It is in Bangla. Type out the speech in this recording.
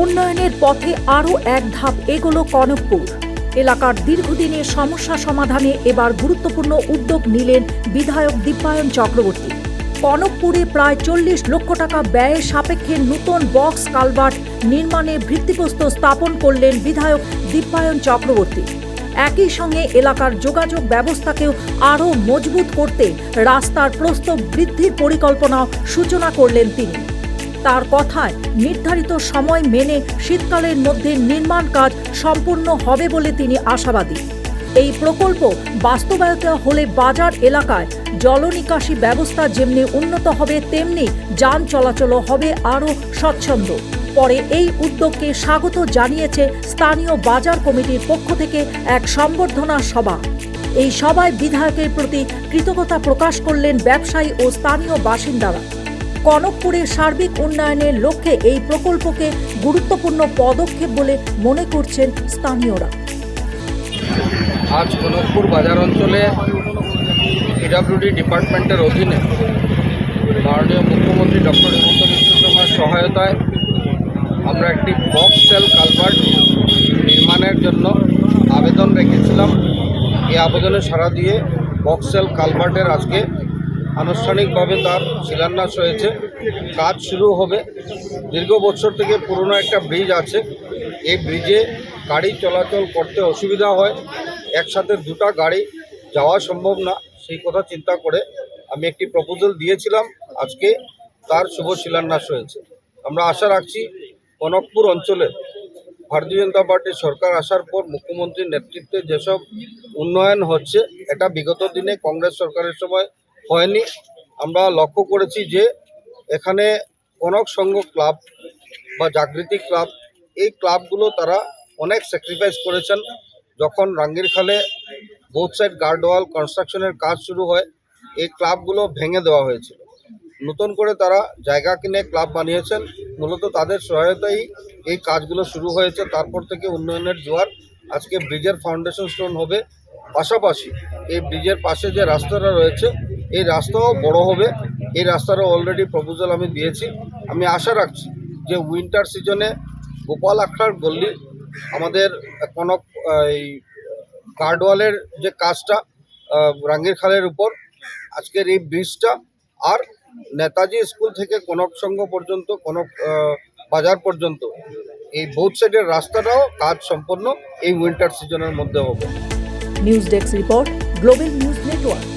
উন্নয়নের পথে আরও এক ধাপ এগোলো কনকপুর। এলাকার দীর্ঘদিনের সমস্যা সমাধানে এবার গুরুত্বপূর্ণ উদ্যোগ নিলেন বিধায়ক দীপায়ন চক্রবর্তী। কনকপুরে প্রায় 40 লক্ষ টাকা ব্যয়ের সাপেক্ষে নতুন বক্স কালভার্ট নির্মাণে ভিত্তিপ্রস্তর স্থাপন করলেন বিধায়ক দীপায়ন চক্রবর্তী। একই সঙ্গে এলাকার যোগাযোগ ব্যবস্থাকেও আরও মজবুত করতে রাস্তার প্রস্থ বৃদ্ধির পরিকল্পনাও সূচনা করলেন তিনি। তার কথায় নির্ধারিত সময় মেনে শীতকালের মধ্যে নির্মাণ কাজ সম্পূর্ণ হবে বলে তিনি আশাবাদী। এই প্রকল্প বাস্তবায়িত হলে বাজার এলাকায় জলনিকাশি ব্যবস্থা যেমনি উন্নত হবে, তেমনি যান চলাচলও হবে আরও স্বচ্ছন্দ। পরে এই উদ্যোগকে স্বাগত জানিয়েছে স্থানীয় বাজার কমিটির পক্ষ থেকে এক সম্বর্ধনা সভা। এই সভায় বিধায়কের প্রতি কৃতজ্ঞতা প্রকাশ করলেন ব্যবসায়ী ও স্থানীয় বাসিন্দারা। কনকপুরের সার্বিক উন্নয়নের লক্ষ্যে এই প্রকল্পকে গুরুত্বপূর্ণ পদক্ষেপ বলে মনে করছেন স্থানীয়রা। আজ কনকপুর বাজার অঞ্চলে পিডব্লিউডি ডিপার্টমেন্টের অধীনে মাননীয় মুখ্যমন্ত্রী ডক্টর হিমন্ত বিশ্ব শর্মার সহায়তায় আমরা একটি বক্স সেল কালভার্ট নির্মাণের জন্য আবেদন রেখেছিলাম। এই আবেদনে সাড়া দিয়ে বক্স সেল কালভার্টের আজকে আনুষ্ঠানিকভাবে তার শিলান্যাস হয়েছে। কাজ শুরু হবে। দীর্ঘ বছর থেকে পুরনো একটা ব্রিজ আছে, এই ব্রিজে গাড়ি চলাচল করতে অসুবিধা হয়, একসাথে দুটো গাড়ি যাওয়া সম্ভব না। সেই কথা চিন্তা করে আমি একটি প্রপোজাল দিয়েছিলাম, আজকে তার শুভ শিলান্যাস হয়েছে। আমরা আশা রাখছি কনকপুর অঞ্চলে ভারতীয় জনতা পার্টির সরকার আসার পর মুখ্যমন্ত্রীর নেতৃত্বে যেসব উন্নয়ন হচ্ছে, এটা বিগত দিনে কংগ্রেস সরকারের সময় হয়নি। আমরা লক্ষ্য করেছি যে এখানে কনক সংঘ ক্লাব বা জাগৃতি ক্লাব, এই ক্লাবগুলো তারা অনেক স্যাক্রিফাইস করেছেন। যখন রাঙ্গিরখালে বোথ সাইড গার্ডওয়াল কনস্ট্রাকশনের কাজ শুরু হয়, এই ক্লাবগুলো ভেঙে দেওয়া হয়েছিল। নতুন করে তারা জায়গা কিনে ক্লাব বানিয়েছেন। মূলত তাদের সহায়তায় এই কাজগুলো শুরু হয়েছে। তারপর থেকে উন্নয়নের জোয়ার। আজকে ব্রিজের ফাউন্ডেশন স্টোন হবে, পাশাপাশি এই ব্রিজের পাশে যে রাস্তাটা রয়েছে এই রাস্তাও বড় হবে। এই রাস্তারও অলরেডি প্রপোজাল আমি দিয়েছি। আমি আশা রাখছি যে উইন্টার সিজনে গোপাল আখড়ার গল্লি আমাদের কনক এই গার্ডওয়ালের যে কাজটা রাঙ্গিরখালের উপর, আজকের এই ব্রিজটা, আর নেতাজি স্কুল থেকে কনক সংঘ পর্যন্ত, কনক বাজার পর্যন্ত এই বোথ সাইডের রাস্তাটাও কাজ সম্পন্ন এই উইন্টার সিজনের মধ্যে হবে। News desk report, global news network.